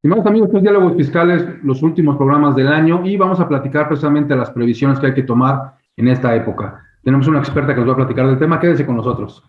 Estimados amigos, estos diálogos fiscales, los últimos programas del año y vamos a platicar precisamente las previsiones que hay que tomar en esta época. Tenemos una experta que nos va a platicar del tema, quédese con nosotros.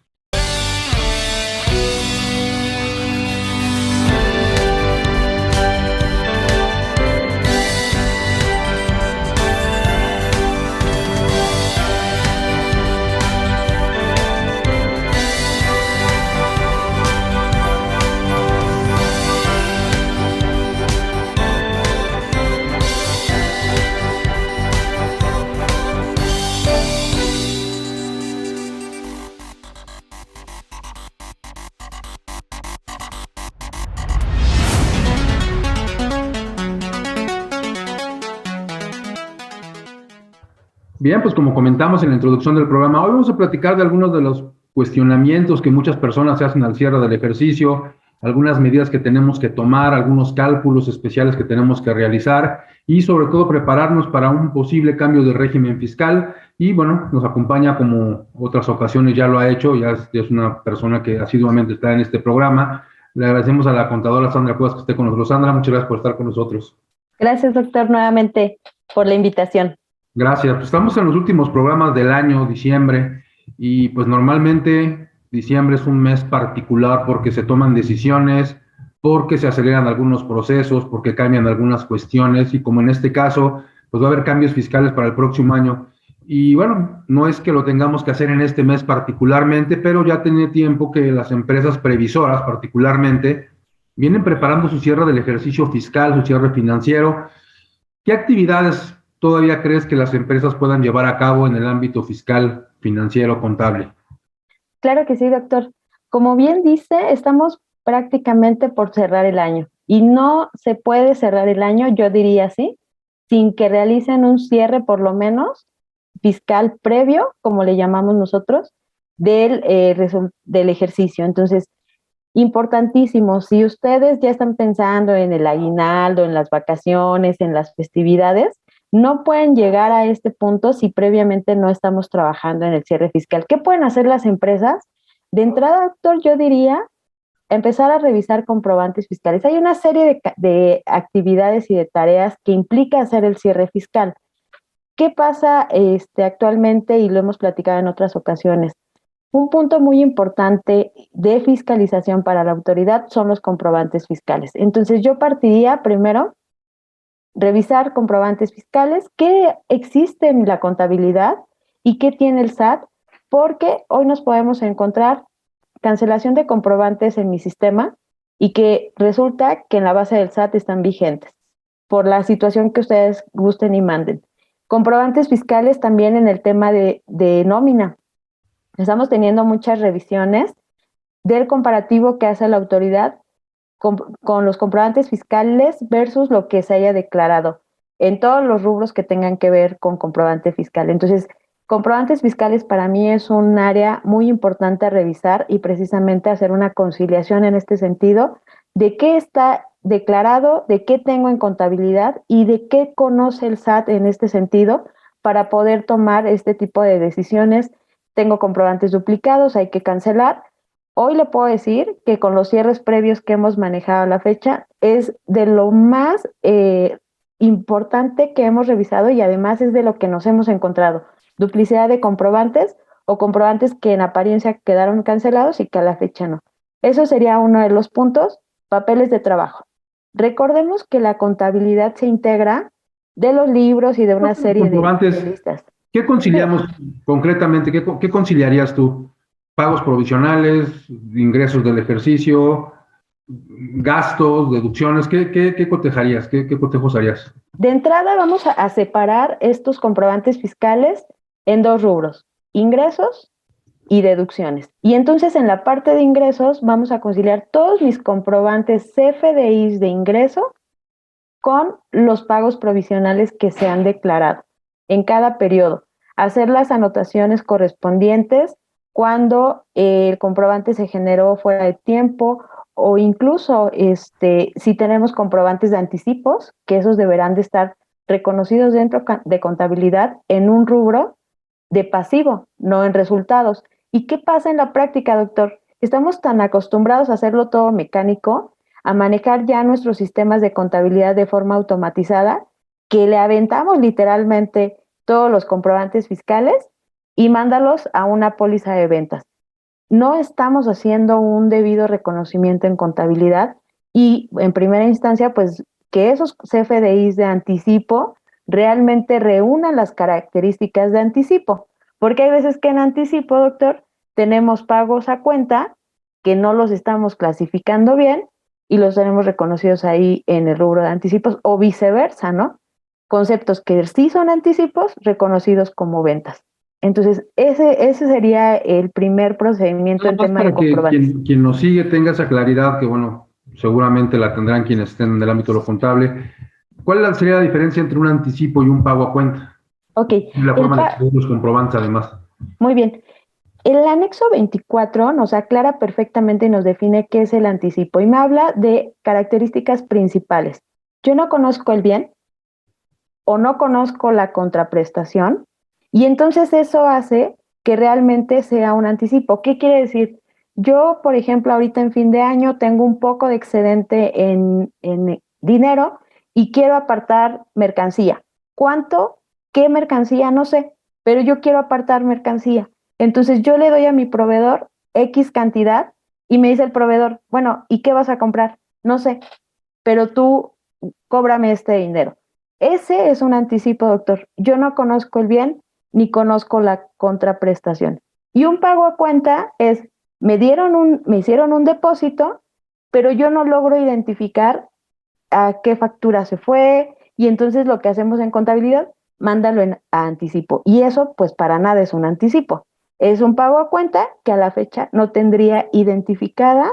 Bien, pues como comentamos en la introducción del programa, hoy vamos a platicar de algunos de los cuestionamientos que muchas personas se hacen al cierre del ejercicio, algunas medidas que tenemos que tomar, algunos cálculos especiales que tenemos que realizar y sobre todo prepararnos para un posible cambio de régimen fiscal. Y bueno, nos acompaña como otras ocasiones ya lo ha hecho, ya es una persona que asiduamente está en este programa. Le agradecemos a la contadora Sandra Cuevas que esté con nosotros. Sandra, muchas gracias por estar con nosotros. Gracias, doctor, nuevamente por la invitación. Gracias. Pues estamos en los últimos programas del año, diciembre, y pues normalmente diciembre es un mes particular porque se toman decisiones, porque se aceleran algunos procesos, porque cambian algunas cuestiones y como en este caso, pues va a haber cambios fiscales para el próximo año. Y bueno, no es que lo tengamos que hacer en este mes particularmente, pero ya tiene tiempo que las empresas previsoras particularmente vienen preparando su cierre del ejercicio fiscal, su cierre financiero. ¿Qué actividades todavía crees que las empresas puedan llevar a cabo en el ámbito fiscal, financiero, contable? Claro que sí, doctor. Como bien dice, estamos prácticamente por cerrar el año y no se puede cerrar el año, yo diría así, sin que realicen un cierre por lo menos fiscal previo, como le llamamos nosotros, del ejercicio. Entonces, importantísimo, si ustedes ya están pensando en el aguinaldo, en las vacaciones, en las festividades, no pueden llegar a este punto si previamente no estamos trabajando en el cierre fiscal. ¿Qué pueden hacer las empresas? De entrada, doctor, yo diría empezar a revisar comprobantes fiscales. Hay una serie de actividades y de tareas que implica hacer el cierre fiscal. ¿Qué pasa actualmente? Y lo hemos platicado en otras ocasiones. Un punto muy importante de fiscalización para la autoridad son los comprobantes fiscales. Entonces yo partiría primero revisar comprobantes fiscales, qué existe en la contabilidad y qué tiene el SAT, porque hoy nos podemos encontrar cancelación de comprobantes en mi sistema y que resulta que en la base del SAT están vigentes por la situación que ustedes gusten y manden. Comprobantes fiscales también en el tema de nómina. Estamos teniendo muchas revisiones del comparativo que hace la autoridad con los comprobantes fiscales versus lo que se haya declarado en todos los rubros que tengan que ver con comprobante fiscal. Entonces, comprobantes fiscales para mí es un área muy importante a revisar y precisamente hacer una conciliación en este sentido de qué está declarado, de qué tengo en contabilidad y de qué conoce el SAT en este sentido para poder tomar este tipo de decisiones. Tengo comprobantes duplicados, hay que cancelar. Hoy le puedo decir que con los cierres previos que hemos manejado a la fecha es de lo más importante que hemos revisado y además es de lo que nos hemos encontrado. Duplicidad de comprobantes o comprobantes que en apariencia quedaron cancelados y que a la fecha no. Eso sería uno de los puntos. Papeles de trabajo. Recordemos que la contabilidad se integra de los libros y de una serie de Comprobantes, listas. ¿qué conciliamos concretamente? ¿Qué conciliarías tú? ¿Pagos provisionales, ingresos del ejercicio, gastos, deducciones? ¿Qué cotejarías? ¿Qué cotejos harías? De entrada vamos a separar estos comprobantes fiscales en dos rubros, ingresos y deducciones. Y entonces en la parte de ingresos vamos a conciliar todos mis comprobantes CFDIs de ingreso con los pagos provisionales que se han declarado en cada periodo. Hacer las anotaciones correspondientes cuando el comprobante se generó fuera de tiempo o incluso si tenemos comprobantes de anticipos, que esos deberán de estar reconocidos dentro de contabilidad en un rubro de pasivo, no en resultados. ¿Y qué pasa en la práctica, doctor? Estamos tan acostumbrados a hacerlo todo mecánico. a manejar ya nuestros sistemas de contabilidad de forma automatizada, que le aventamos literalmente todos los comprobantes fiscales y mándalos a una póliza de ventas. No estamos haciendo un debido reconocimiento en contabilidad y en primera instancia, pues que esos CFDIs de anticipo realmente reúnan las características de anticipo, porque hay veces que en anticipo, doctor, tenemos pagos a cuenta que no los estamos clasificando bien y los tenemos reconocidos ahí en el rubro de anticipos o viceversa, ¿no? Conceptos que sí son anticipos reconocidos como ventas. Entonces, ese sería el primer procedimiento en tema de comprobantes. Quien nos sigue tenga esa claridad, que bueno, seguramente la tendrán quienes estén en el ámbito de lo contable. ¿Cuál sería la diferencia entre un anticipo y un pago a cuenta? Ok. Y la forma de exhibir los comprobantes, además. Muy bien. El anexo 24 nos aclara perfectamente y nos define qué es el anticipo y me habla de características principales. Yo no conozco el bien o no conozco la contraprestación y entonces eso hace que realmente sea un anticipo. ¿Qué quiere decir? Yo, por ejemplo, ahorita en fin de año tengo un poco de excedente en dinero y quiero apartar mercancía. ¿Cuánto? ¿Qué mercancía? No sé, pero yo quiero apartar mercancía. Entonces yo le doy a mi proveedor X cantidad y me dice el proveedor, bueno, ¿y qué vas a comprar? No sé, pero tú cóbrame este dinero. Ese es un anticipo, doctor. Yo no conozco el bien ni conozco la contraprestación. Y un pago a cuenta es, me hicieron un depósito, pero yo no logro identificar a qué factura se fue y entonces lo que hacemos en contabilidad, mándalo a anticipo. Y eso pues para nada es un anticipo. Es un pago a cuenta que a la fecha no tendría identificada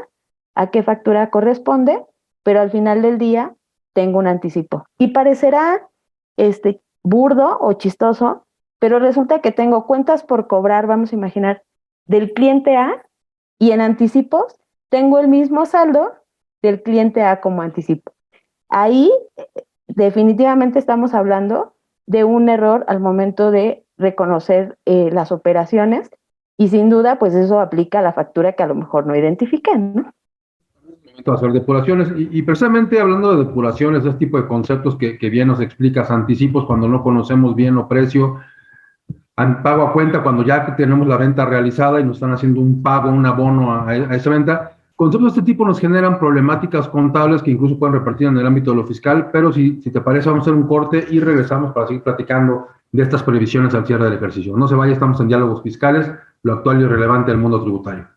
a qué factura corresponde, pero al final del día tengo un anticipo. Y parecerá burdo o chistoso, pero resulta que tengo cuentas por cobrar, vamos a imaginar, del cliente A y en anticipos tengo el mismo saldo del cliente A como anticipo. Ahí definitivamente estamos hablando de un error al momento de reconocer las operaciones y sin duda pues eso aplica a la factura que a lo mejor no identifiquen, ¿no? Hacer depuraciones y precisamente hablando de depuraciones, este tipo de conceptos que bien nos explicas, anticipos cuando no conocemos bien lo precio, pago a cuenta cuando ya tenemos la venta realizada y nos están haciendo un pago, un abono a esa venta. Conceptos de este tipo nos generan problemáticas contables que incluso pueden repartir en el ámbito de lo fiscal, pero si te parece vamos a hacer un corte y regresamos para seguir platicando de estas previsiones al cierre del ejercicio. No se vaya, estamos en Diálogos Fiscales, lo actual y relevante del mundo tributario.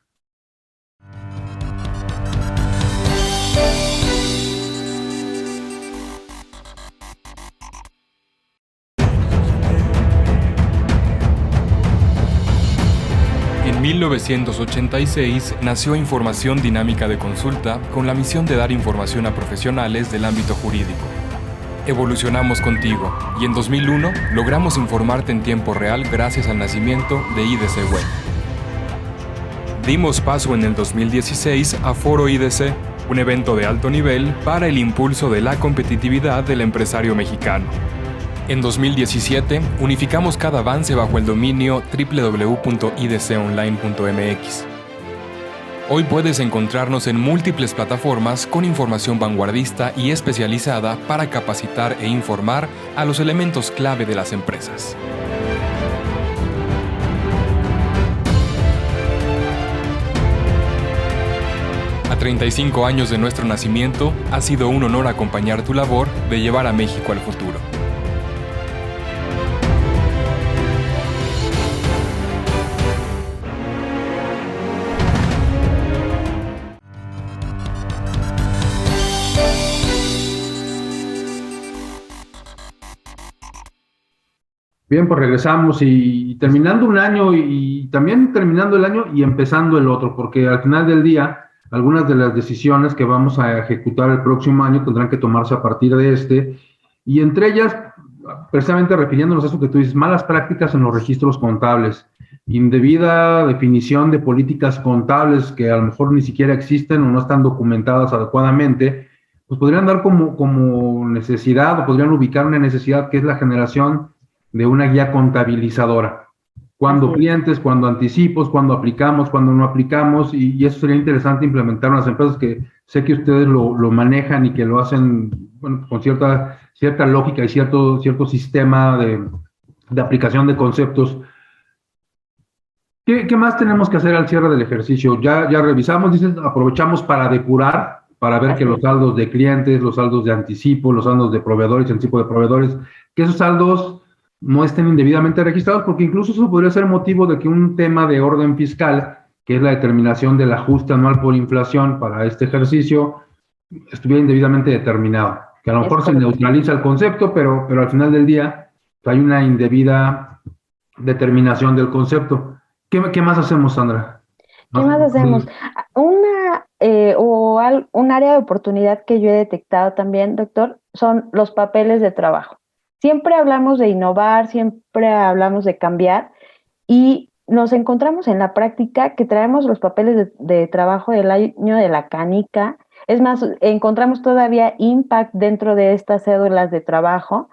En 1986 nació Información Dinámica de Consulta con la misión de dar información a profesionales del ámbito jurídico. Evolucionamos contigo y en 2001 logramos informarte en tiempo real gracias al nacimiento de IDC Web. Dimos paso en el 2016 a Foro IDC, un evento de alto nivel para el impulso de la competitividad del empresario mexicano. En 2017, unificamos cada avance bajo el dominio www.idconline.mx. Hoy puedes encontrarnos en múltiples plataformas con información vanguardista y especializada para capacitar e informar a los elementos clave de las empresas. A 35 años de nuestro nacimiento, ha sido un honor acompañar tu labor de llevar a México al futuro. Bien, pues regresamos y terminando un año y también terminando el año y empezando el otro, porque al final del día, algunas de las decisiones que vamos a ejecutar el próximo año tendrán que tomarse a partir de y entre ellas, precisamente refiriéndonos a eso que tú dices, malas prácticas en los registros contables, indebida definición de políticas contables que a lo mejor ni siquiera existen o no están documentadas adecuadamente, pues podrían dar como necesidad o podrían ubicar una necesidad que es la generación de una guía contabilizadora. cuándo Así es. clientes, cuándo anticipos, cuándo aplicamos, cuándo no aplicamos, y eso sería interesante implementar en las empresas que sé que ustedes lo manejan y que lo hacen, bueno, con cierta lógica y cierto sistema de aplicación de conceptos. ¿Qué más tenemos que hacer al cierre del ejercicio? Ya revisamos, dices, aprovechamos para depurar, para ver que Así los es. saldos de clientes, los saldos de anticipo, los saldos de proveedores, anticipo de proveedores, que esos saldos no estén indebidamente registrados, porque incluso eso podría ser motivo de que un tema de orden fiscal, que es la determinación del ajuste anual por inflación para este ejercicio, estuviera indebidamente determinado. Que a lo Es mejor se correcto. neutraliza el concepto, pero al final del día hay una indebida determinación del concepto. ¿Qué más hacemos, Sandra? ¿Qué Más- más hacemos? Un área de oportunidad que yo he detectado también, doctor, son los papeles de trabajo. Siempre hablamos de innovar, siempre hablamos de cambiar y nos encontramos en la práctica que traemos los papeles de trabajo del año de la canica. Es más, encontramos todavía impact dentro de estas cédulas de trabajo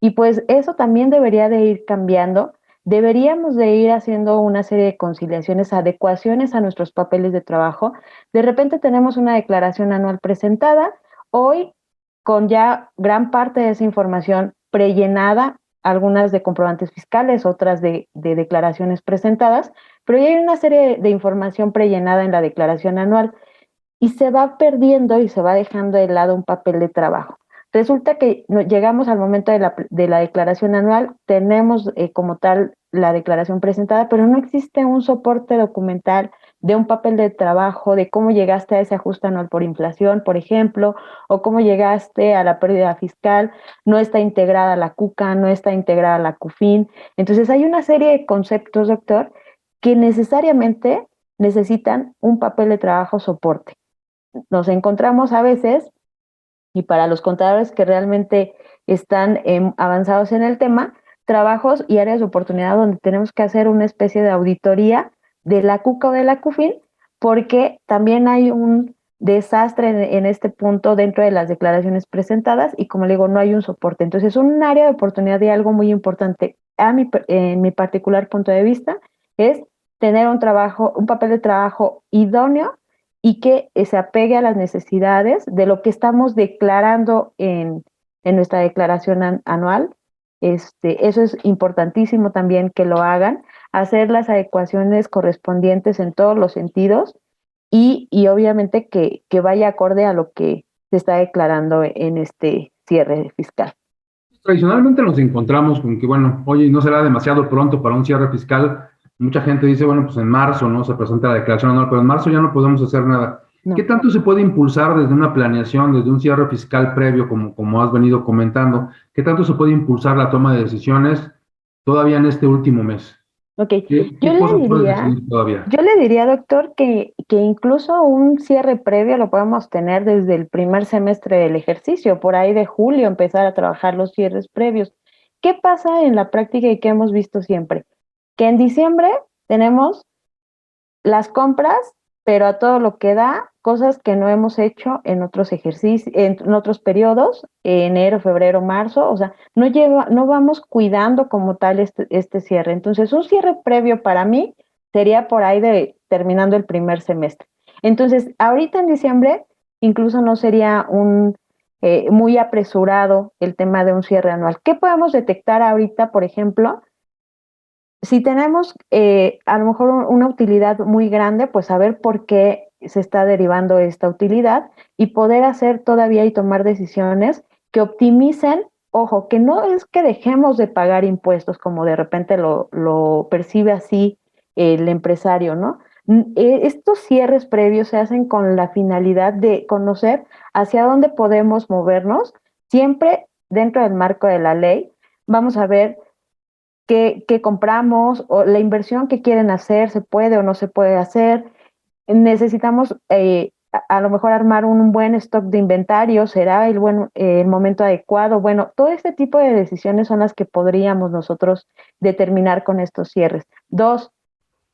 y pues eso también debería de ir cambiando. Deberíamos de ir haciendo una serie de conciliaciones, adecuaciones a nuestros papeles de trabajo. De repente tenemos una declaración anual presentada, hoy con ya gran parte de esa información prellenada, algunas de comprobantes fiscales, otras de declaraciones presentadas, pero ya hay una serie de información prellenada en la declaración anual y se va perdiendo y se va dejando de lado un papel de trabajo. Resulta que llegamos al momento de la declaración anual, tenemos como tal la declaración presentada, pero no existe un soporte documental de un papel de trabajo, de cómo llegaste a ese ajuste anual por inflación, por ejemplo, o cómo llegaste a la pérdida fiscal, no está integrada la CUCA, no está integrada la CUFIN. Entonces hay una serie de conceptos, doctor, que necesariamente necesitan un papel de trabajo soporte. Nos encontramos a veces, y para los contadores que realmente están avanzados en el tema, trabajos y áreas de oportunidad donde tenemos que hacer una especie de auditoría de la CUCA o de la CUFIN, porque también hay un desastre en este punto dentro de las declaraciones presentadas y como le digo, no hay un soporte. Entonces, un área de oportunidad y algo muy importante en mi particular punto de vista es tener un papel de trabajo idóneo y que se apegue a las necesidades de lo que estamos declarando en nuestra declaración anual. Eso es importantísimo también que lo hagan, hacer las adecuaciones correspondientes en todos los sentidos y obviamente que vaya acorde a lo que se está declarando en este cierre fiscal. Tradicionalmente nos encontramos con que, bueno, oye, no será demasiado pronto para un cierre fiscal. Mucha gente dice, bueno, pues en marzo, ¿no? Se presenta la declaración anual, pero en marzo ya no podemos hacer nada. ¿Qué No. tanto se puede impulsar desde una planeación, desde un cierre fiscal previo, como has venido comentando? ¿Qué tanto se puede impulsar la toma de decisiones todavía en este último mes? Ok, ¿Qué cosas puedes decidir todavía? yo le diría, doctor, que incluso un cierre previo lo podemos tener desde el primer semestre del ejercicio, por ahí de julio empezar a trabajar los cierres previos. ¿Qué pasa en la práctica y qué hemos visto siempre? Que en diciembre tenemos las compras, pero a todo lo que da, cosas que no hemos hecho en otros ejercicios, en otros periodos, enero, febrero, marzo, o sea, no vamos cuidando como tal este cierre. Entonces, un cierre previo para mí sería por ahí de terminando el primer semestre. Entonces, ahorita en diciembre, incluso no sería muy apresurado el tema de un cierre anual. ¿Qué podemos detectar ahorita, por ejemplo? Si tenemos a lo mejor una utilidad muy grande, pues saber por qué se está derivando esta utilidad y poder hacer todavía y tomar decisiones que optimicen, ojo, que no es que dejemos de pagar impuestos como de repente lo percibe así el empresario, ¿no? Estos cierres previos se hacen con la finalidad de conocer hacia dónde podemos movernos, siempre dentro del marco de la ley. Vamos a ver qué compramos o la inversión que quieren hacer, se puede o no se puede hacer. Necesitamos a lo mejor armar un buen stock de inventario, será el momento adecuado. Bueno, todo este tipo de decisiones son las que podríamos nosotros determinar con estos cierres. Dos,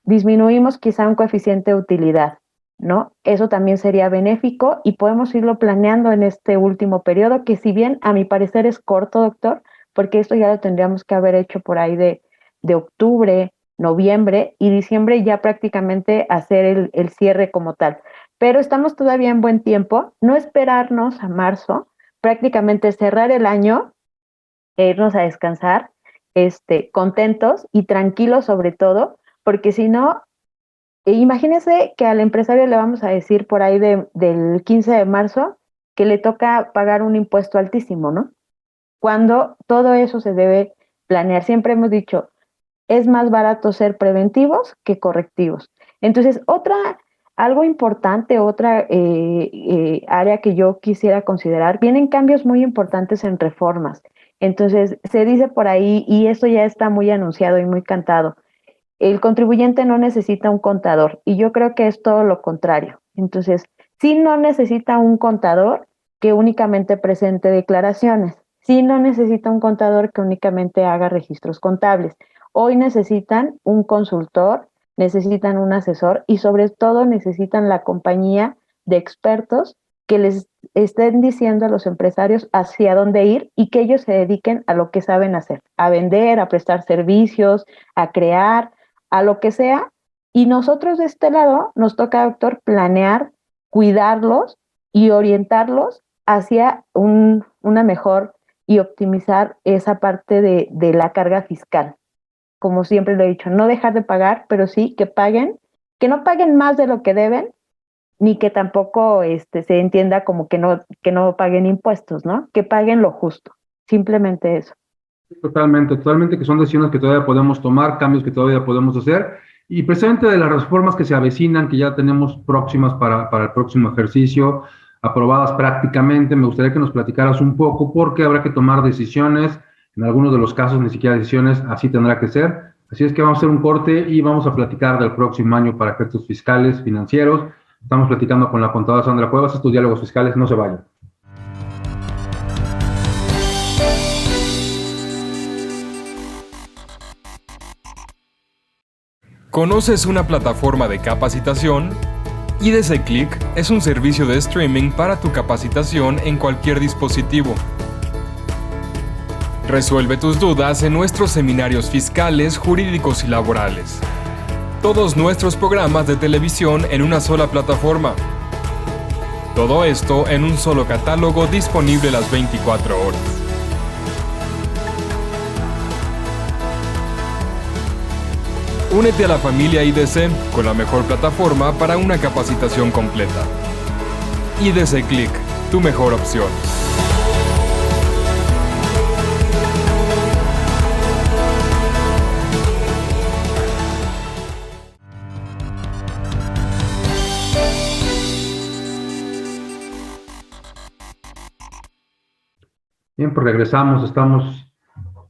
disminuimos quizá un coeficiente de utilidad, ¿no? Eso también sería benéfico y podemos irlo planeando en este último periodo, que si bien a mi parecer es corto, doctor, porque esto ya lo tendríamos que haber hecho por ahí de octubre, noviembre, y diciembre ya prácticamente hacer el cierre como tal. Pero estamos todavía en buen tiempo, no esperarnos a marzo, prácticamente cerrar el año e irnos a descansar, contentos y tranquilos sobre todo, porque si no, imagínense que al empresario le vamos a decir por ahí del 15 de marzo que le toca pagar un impuesto altísimo, ¿no? Cuando todo eso se debe planear. Siempre hemos dicho, es más barato ser preventivos que correctivos. Entonces, algo importante, otra área que yo quisiera considerar, vienen cambios muy importantes en reformas. Entonces, se dice por ahí, y esto ya está muy anunciado y muy cantado, el contribuyente no necesita un contador, y yo creo que es todo lo contrario. Entonces, sí no necesita un contador que únicamente presente declaraciones, sí no necesita un contador que únicamente haga registros contables. Hoy necesitan un consultor, necesitan un asesor y sobre todo necesitan la compañía de expertos que les estén diciendo a los empresarios hacia dónde ir y que ellos se dediquen a lo que saben hacer, a vender, a prestar servicios, a crear, a lo que sea. Y nosotros de este lado nos toca, doctor, planear, cuidarlos y orientarlos hacia una mejor y optimizar esa parte de la carga fiscal. Como siempre lo he dicho, no dejar de pagar, pero sí que paguen, que no paguen más de lo que deben, ni que tampoco se entienda como que no paguen impuestos, ¿no? Que paguen lo justo, simplemente eso. Totalmente, totalmente, que son decisiones que todavía podemos tomar, cambios que todavía podemos hacer, y precisamente de las reformas que se avecinan, que ya tenemos próximas para el próximo ejercicio, aprobadas prácticamente, me gustaría que nos platicaras un poco, porque habrá que tomar decisiones, en algunos de los casos ni siquiera decisiones, así tendrá que ser. Así es que vamos a hacer un corte y vamos a platicar del próximo año para efectos fiscales, financieros. Estamos platicando con la contadora Sandra Cuevas, estos diálogos fiscales, no se vayan. ¿Conoces una plataforma de capacitación? IDC Click es un servicio de streaming para tu capacitación en cualquier dispositivo. Resuelve tus dudas en nuestros seminarios fiscales, jurídicos y laborales. Todos nuestros programas de televisión en una sola plataforma. Todo esto en un solo catálogo disponible las 24 horas. Únete a la familia IDC con la mejor plataforma para una capacitación completa. IDC Click, tu mejor opción. Bien, pues regresamos, estamos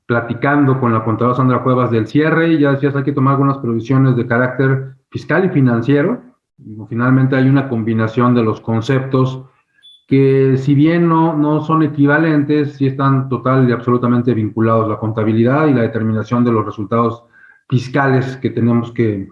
platicando con la contadora Sandra Cuevas del cierre, y ya decías, hay que tomar algunas previsiones de carácter fiscal y financiero. Finalmente hay una combinación de los conceptos que, si bien no son equivalentes, sí están total y absolutamente vinculados, la contabilidad y la determinación de los resultados fiscales que tenemos que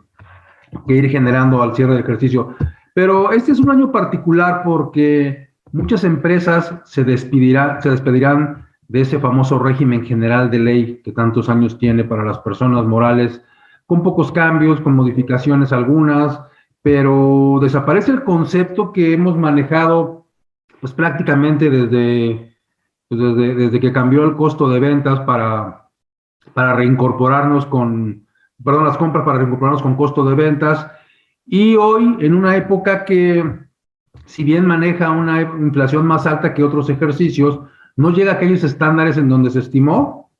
ir generando al cierre del ejercicio. Pero este es un año particular porque muchas empresas se despedirán de ese famoso régimen general de ley que tantos años tiene para las personas morales, con pocos cambios, con modificaciones algunas, pero desaparece el concepto que hemos manejado pues prácticamente desde que cambió el costo de ventas para reincorporarnos las compras para reincorporarnos con costo de ventas, y hoy en una época que, si bien maneja una inflación más alta que otros ejercicios, no llega a aquellos estándares en donde se estimó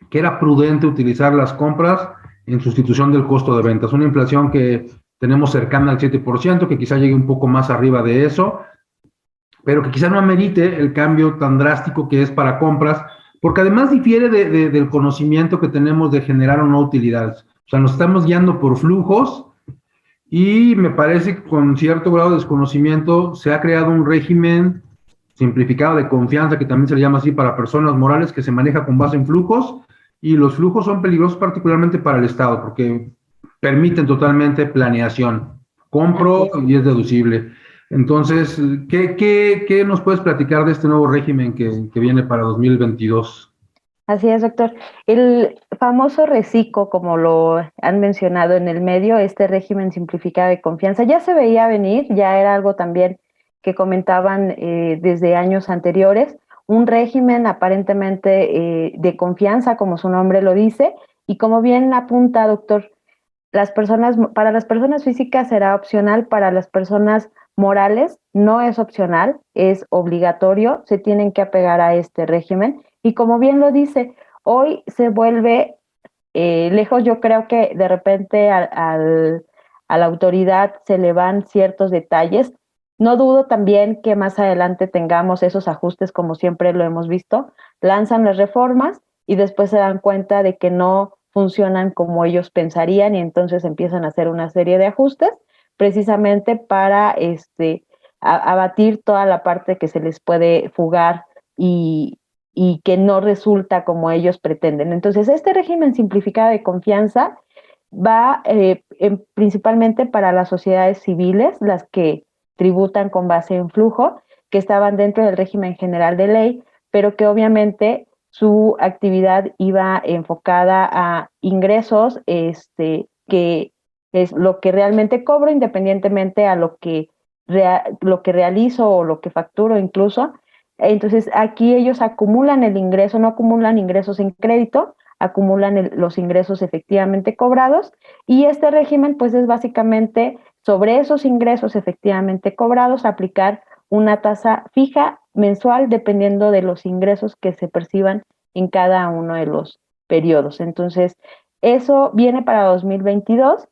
que era prudente utilizar las compras en sustitución del costo de ventas. Una inflación que tenemos cercana al 7%, que quizá llegue un poco más arriba de eso, pero que quizá no amerite el cambio tan drástico que es para compras, porque además difiere del conocimiento que tenemos de generar o no utilidades. O sea, nos estamos guiando por flujos, y me parece que con cierto grado de desconocimiento se ha creado un régimen simplificado de confianza, que también se le llama así, para personas morales, que se maneja con base en flujos, y los flujos son peligrosos particularmente para el Estado, porque permiten totalmente planeación. Compro y es deducible. Entonces, ¿qué nos puedes platicar de este nuevo régimen que viene para 2022? Así es, doctor. El famoso RECICO, como lo han mencionado en el medio, este régimen simplificado de confianza, ya se veía venir, ya era algo también que comentaban desde años anteriores, un régimen aparentemente de confianza, como su nombre lo dice, y como bien apunta, doctor, para las personas físicas será opcional, para las personas morales no es opcional, es obligatorio, se tienen que apegar a este régimen. Y como bien lo dice, hoy se vuelve lejos, yo creo que de repente a la autoridad se le van ciertos detalles. No dudo también que más adelante tengamos esos ajustes como siempre lo hemos visto. Lanzan las reformas y después se dan cuenta de que no funcionan como ellos pensarían y entonces empiezan a hacer una serie de ajustes precisamente para abatir toda la parte que se les puede fugar y que no resulta como ellos pretenden. Entonces, este régimen simplificado de confianza va principalmente para las sociedades civiles, las que tributan con base en flujo, que estaban dentro del régimen general de ley, pero que obviamente su actividad iba enfocada a ingresos, que es lo que realmente cobro independientemente a lo que realizo o lo que facturo incluso. Entonces, aquí ellos acumulan el ingreso, no acumulan ingresos en crédito, acumulan los ingresos efectivamente cobrados y este régimen pues es básicamente sobre esos ingresos efectivamente cobrados aplicar una tasa fija mensual dependiendo de los ingresos que se perciban en cada uno de los periodos. Entonces, eso viene para 2022.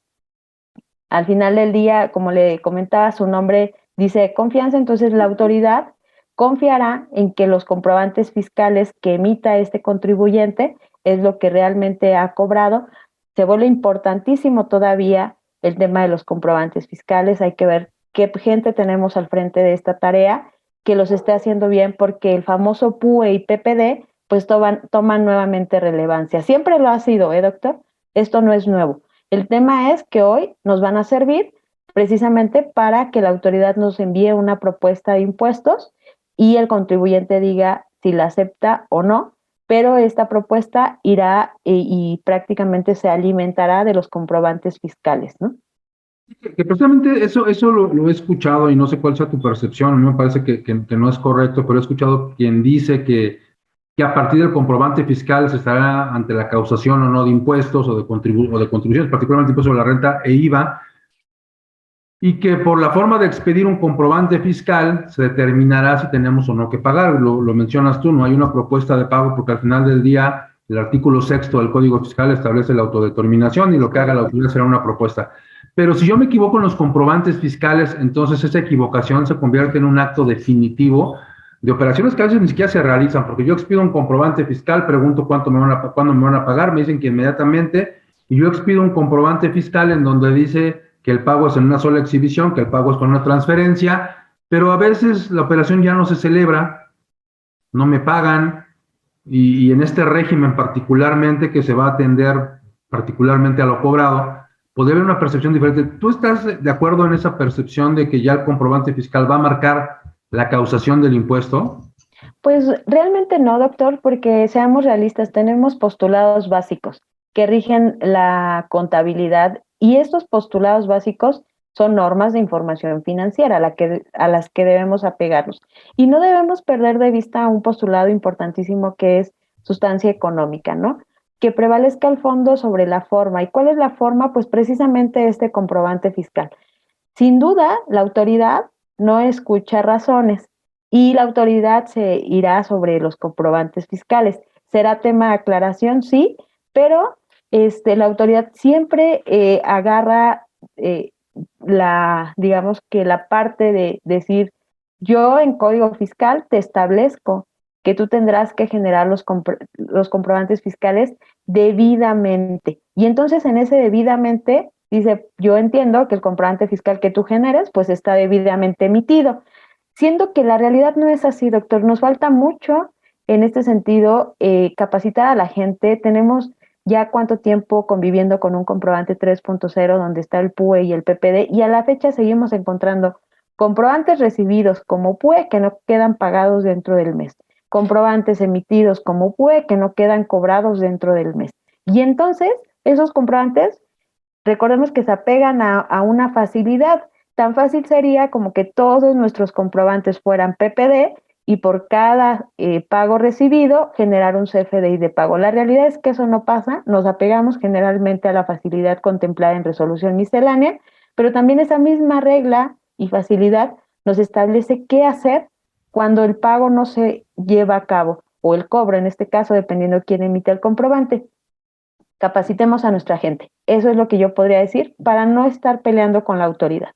Al final del día, como le comentaba, su nombre dice confianza, entonces la autoridad confiará en que los comprobantes fiscales que emita este contribuyente es lo que realmente ha cobrado. Se vuelve importantísimo todavía el tema de los comprobantes fiscales. Hay que ver qué gente tenemos al frente de esta tarea que los esté haciendo bien, porque el famoso PUE y PPD pues toman nuevamente relevancia. Siempre lo ha sido, doctor? Esto no es nuevo. El tema es que hoy nos van a servir precisamente para que la autoridad nos envíe una propuesta de impuestos y el contribuyente diga si la acepta o no, pero esta propuesta irá y prácticamente se alimentará de los comprobantes fiscales, ¿no? Que precisamente eso lo he escuchado y no sé cuál sea tu percepción, a mí me parece que no es correcto, pero he escuchado quien dice que a partir del comprobante fiscal se estará ante la causación o no de impuestos o de contribuciones, particularmente impuestos sobre la renta e IVA, y que por la forma de expedir un comprobante fiscal se determinará si tenemos o no que pagar. Lo mencionas tú, no hay una propuesta de pago porque al final del día el artículo 6 del Código Fiscal establece la autodeterminación y lo que haga la autoridad será una propuesta. Pero si yo me equivoco en los comprobantes fiscales, entonces esa equivocación se convierte en un acto definitivo de operaciones que a veces ni siquiera se realizan, porque yo expido un comprobante fiscal, pregunto cuándo me van a pagar, me dicen que inmediatamente, y yo expido un comprobante fiscal en donde dice que el pago es en una sola exhibición, que el pago es con una transferencia, pero a veces la operación ya no se celebra, no me pagan, y en este régimen particularmente que se va a atender particularmente a lo cobrado, puede haber una percepción diferente. ¿Tú estás de acuerdo en esa percepción de que ya el comprobante fiscal va a marcar la causación del impuesto? Pues realmente no, doctor, porque seamos realistas, tenemos postulados básicos que rigen la contabilidad y estos postulados básicos son normas de información financiera a las que debemos apegarnos. Y no debemos perder de vista un postulado importantísimo que es sustancia económica, ¿no? Que prevalezca el fondo sobre la forma. ¿Y cuál es la forma? Pues precisamente este comprobante fiscal. Sin duda, la autoridad no escucha razones y la autoridad se irá sobre los comprobantes fiscales. Será tema de aclaración, sí, pero la autoridad siempre agarra digamos que la parte de decir, yo en código fiscal te establezco que tú tendrás que generar los comprobantes fiscales debidamente. Y entonces en ese debidamente dice, yo entiendo que el comprobante fiscal que tú generes pues está debidamente emitido. Siendo que la realidad no es así, doctor, nos falta mucho en este sentido capacitar a la gente. Tenemos ya cuánto tiempo conviviendo con un comprobante 3.0 donde está el PUE y el PPD y a la fecha seguimos encontrando comprobantes recibidos como PUE que no quedan pagados dentro del mes. comprobantes emitidos como PUE que no quedan cobrados dentro del mes. Y entonces, esos comprobantes, recordemos que se apegan a una facilidad. Tan fácil sería como que todos nuestros comprobantes fueran PPD y por cada pago recibido generar un CFDI de pago. La realidad es que eso no pasa, nos apegamos generalmente a la facilidad contemplada en resolución miscelánea, pero también esa misma regla y facilidad nos establece qué hacer cuando el pago no se lleva a cabo, o el cobro en este caso, dependiendo de quién emite el comprobante. Capacitemos a nuestra gente. Eso es lo que yo podría decir para no estar peleando con la autoridad.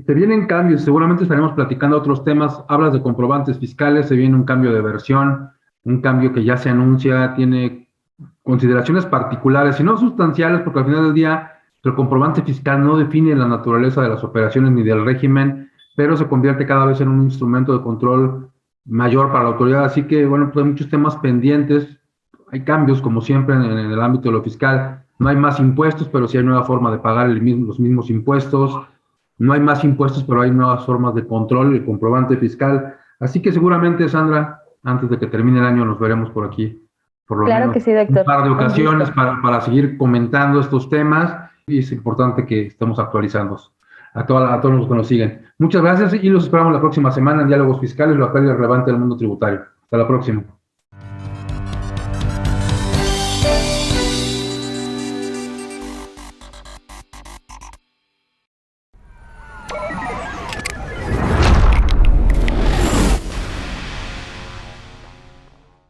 Se vienen cambios, seguramente estaremos platicando otros temas. Hablas de comprobantes fiscales, se viene un cambio de versión, un cambio que ya se anuncia, tiene consideraciones particulares y no sustanciales, porque al final del día el comprobante fiscal no define la naturaleza de las operaciones ni del régimen, pero se convierte cada vez en un instrumento de control mayor para la autoridad. Así que, bueno, pues hay muchos temas pendientes. Hay cambios, como siempre, en el ámbito de lo fiscal. No hay más impuestos, pero sí hay nueva forma de pagar los mismos impuestos. No hay más impuestos, pero hay nuevas formas de control, el comprobante fiscal. Así que seguramente, Sandra, antes de que termine el año nos veremos por aquí, por lo menos que sí, doctor. un par de ocasiones para seguir comentando estos temas, y es importante que estemos actualizando a todos los que nos siguen. Muchas gracias y los esperamos la próxima semana en Diálogos Fiscales, lo actual y relevante del mundo tributario. Hasta la próxima.